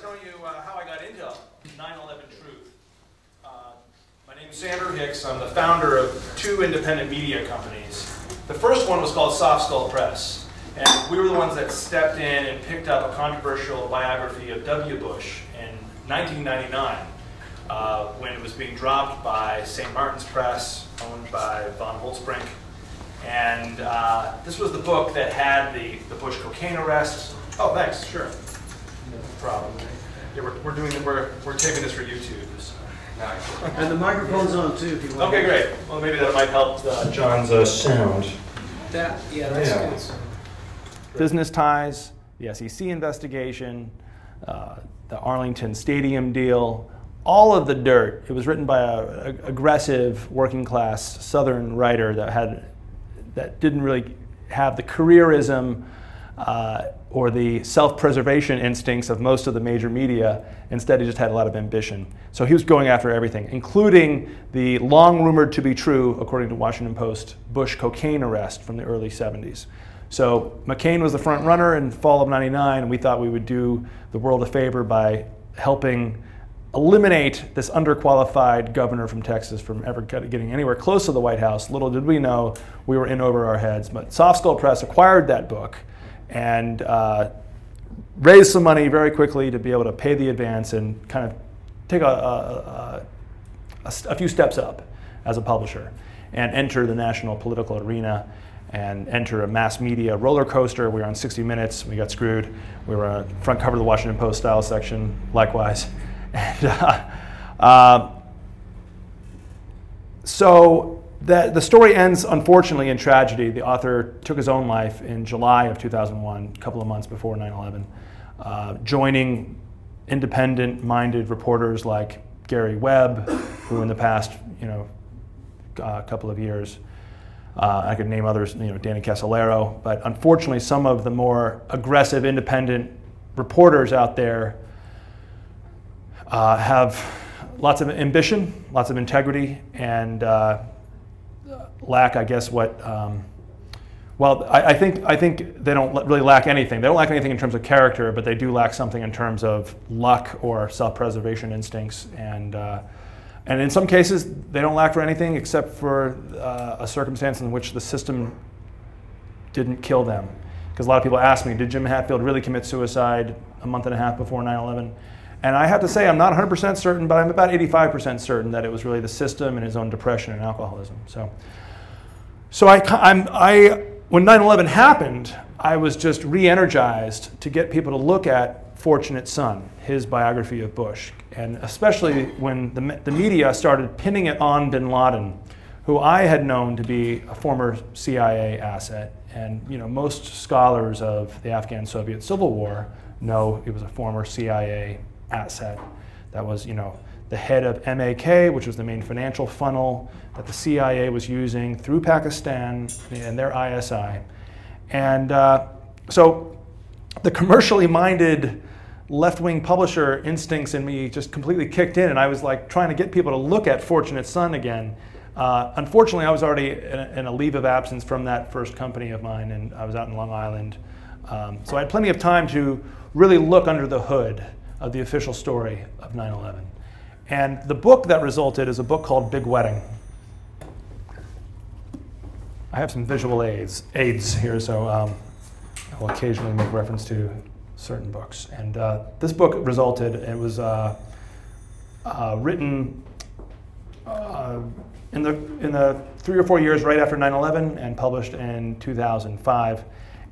telling you how I got into 9/11 Truth. My name is Sander Hicks. I'm the founder of two independent media companies. The first one was called Soft Skull Press, and we were the ones that stepped in and picked up a controversial biography of W. Bush in 1999 when it was being dropped by St. Martin's Press, owned by von Holtzbrink. And this was the book that had the Bush cocaine arrests. Oh, thanks, sure. No problem. Yeah, we're taping this for YouTube. So. Nice. And the microphone's on too, if you want. Okay, great. Well, maybe that might help John's sound. That's good. Business ties, the SEC investigation, the Arlington Stadium deal, all of the dirt. It was written by an aggressive, working-class Southern writer that didn't really have the careerism or the self-preservation instincts of most of the major media. Instead, he just had a lot of ambition. So he was going after everything, including the long-rumored to be true, according to Washington Post, Bush cocaine arrest from the early 70s. So McCain was the front runner in fall of '99, and we thought we would do the world a favor by helping eliminate this underqualified governor from Texas from ever getting anywhere close to the White House. Little did we know we were in over our heads. But Soft Skull Press acquired that book and raised some money very quickly to be able to pay the advance and kind of take a few steps up as a publisher and enter the national political arena and enter a mass media roller coaster. We were on 60 Minutes. We got screwed. We were on front cover of the Washington Post style section, likewise. And, so the story ends, unfortunately, in tragedy. The author took his own life in July of 2001, a couple of months before 9/11, joining independent-minded reporters like Gary Webb, who in the past, couple of years, I could name others, Danny Casolaro, but unfortunately, some of the more aggressive, independent reporters out there have lots of ambition, lots of integrity, and lack, I guess, I think they don't really lack anything. They don't lack anything in terms of character, but they do lack something in terms of luck or self-preservation instincts. And in some cases, they don't lack for anything except for a circumstance in which the system didn't kill them. Because a lot of people ask me, did Jim Hatfield really commit suicide a month and a half before 9/11? And I have to say, I'm not 100% certain, but I'm about 85% certain that it was really the system and his own depression and alcoholism. So when 9/11 happened, I was just re-energized to get people to look at Fortunate Son, his biography of Bush, and especially when the media started pinning it on bin Laden, who I had known to be a former CIA asset. And most scholars of the Afghan-Soviet Civil War know he was a former CIA asset. That was, the head of MAK, which was the main financial funnel that the CIA was using through Pakistan and their ISI. And so the commercially minded left-wing publisher instincts in me just completely kicked in, and I was like trying to get people to look at Fortunate Son again. Unfortunately, I was already in a leave of absence from that first company of mine, and I was out in Long Island. So I had plenty of time to really look under the hood of the official story of 9/11. And the book that resulted is a book called Big Wedding. I have some visual aids here, so I'll occasionally make reference to certain books. And this book resulted, it was written in the 3 or 4 years right after 9/11 and published in 2005.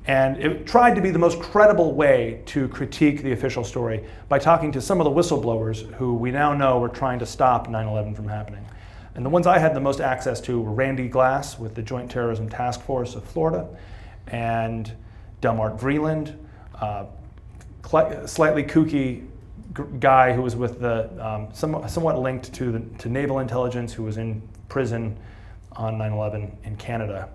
And it tried to be the most credible way to critique the official story by talking to some of the whistleblowers who we now know were trying to stop 9/11 from happening. And the ones I had the most access to were Randy Glass with the Joint Terrorism Task Force of Florida, and Delmart Vreeland, slightly kooky guy who was with the somewhat linked to naval intelligence, who was in prison on 9/11 in Canada.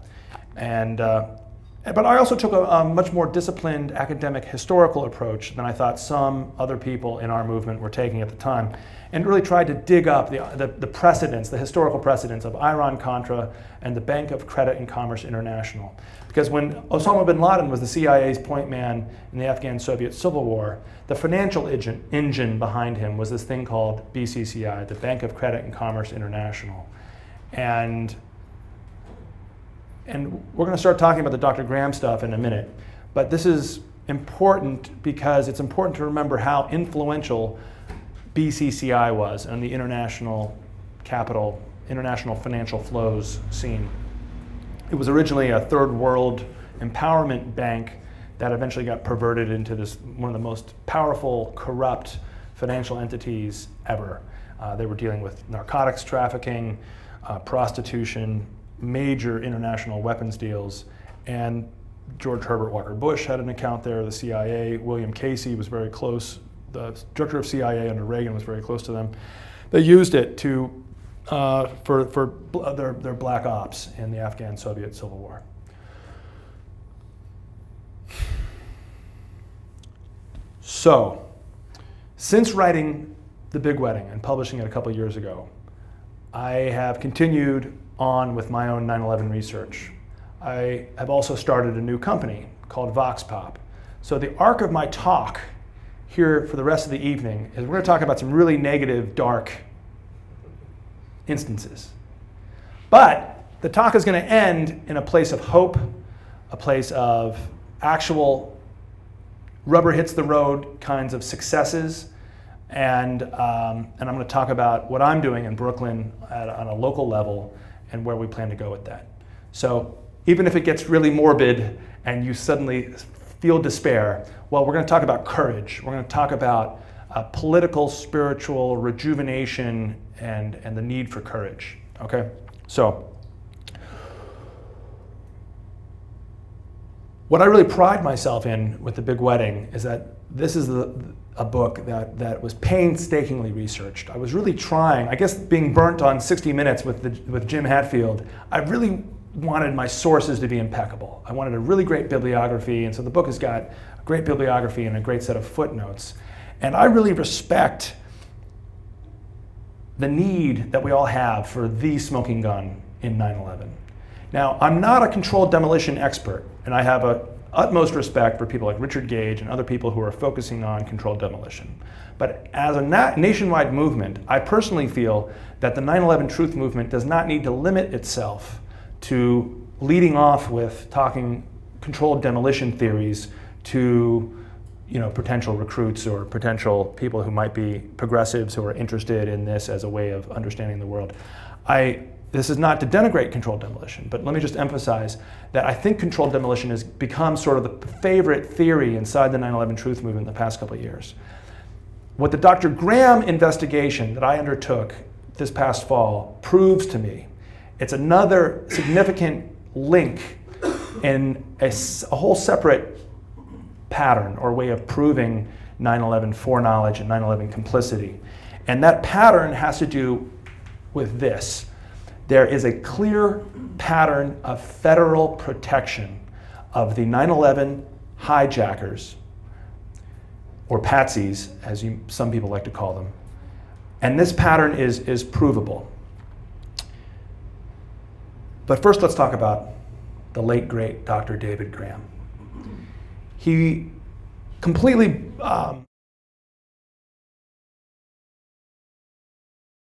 But I also took a much more disciplined academic historical approach than I thought some other people in our movement were taking at the time, and really tried to dig up the precedents, the historical precedents of Iran-Contra and the Bank of Credit and Commerce International. Because when Osama bin Laden was the CIA's point man in the Afghan-Soviet Civil War, the financial engine behind him was this thing called BCCI, the Bank of Credit and Commerce International. And we're going to start talking about the Dr. Graham stuff in a minute. But this is important because it's important to remember how influential BCCI was on the international capital, international financial flows scene. It was originally a third world empowerment bank that eventually got perverted into this one of the most powerful, corrupt financial entities ever. They were dealing with narcotics trafficking, prostitution, major international weapons deals, and George Herbert Walker Bush had an account there, the CIA, William Casey was very close, the director of CIA under Reagan was very close to them. They used it to, for their black ops in the Afghan-Soviet Civil War. So, since writing The Big Wedding and publishing it a couple years ago, I have continued on with my own 9/11 research. I have also started a new company called VoxPop. So the arc of my talk here for the rest of the evening is we're going to talk about some really negative, dark instances. But the talk is going to end in a place of hope, a place of actual rubber hits the road kinds of successes. And I'm going to talk about what I'm doing in Brooklyn on a local level and where we plan to go with that. So even if it gets really morbid and you suddenly feel despair, well, we're going to talk about courage. We're going to talk about political, spiritual rejuvenation and the need for courage. Okay? So what I really pride myself in with The Big Wedding is that this is a book that was painstakingly researched. I was really trying, I guess being burnt on 60 Minutes with Jim Hatfield, I really wanted my sources to be impeccable. I wanted a really great bibliography, and so the book has got a great bibliography and a great set of footnotes. And I really respect the need that we all have for the smoking gun in 9/11. Now, I'm not a controlled demolition expert, and I have a utmost respect for people like Richard Gage and other people who are focusing on controlled demolition. But as a nationwide movement, I personally feel that the 9/11 truth movement does not need to limit itself to leading off with talking controlled demolition theories to potential recruits or potential people who might be progressives who are interested in this as a way of understanding the world. This is not to denigrate controlled demolition, but let me just emphasize that I think controlled demolition has become sort of the favorite theory inside the 9/11 truth movement in the past couple of years. What the Dr. Graham investigation that I undertook this past fall proves to me, it's another significant link in a whole separate pattern or way of proving 9/11 foreknowledge and 9/11 complicity. And that pattern has to do with this. There is a clear pattern of federal protection of the 9/11 hijackers, or patsies, as some people like to call them. And this pattern is provable. But first, let's talk about the late, great Dr. David Graham. He completely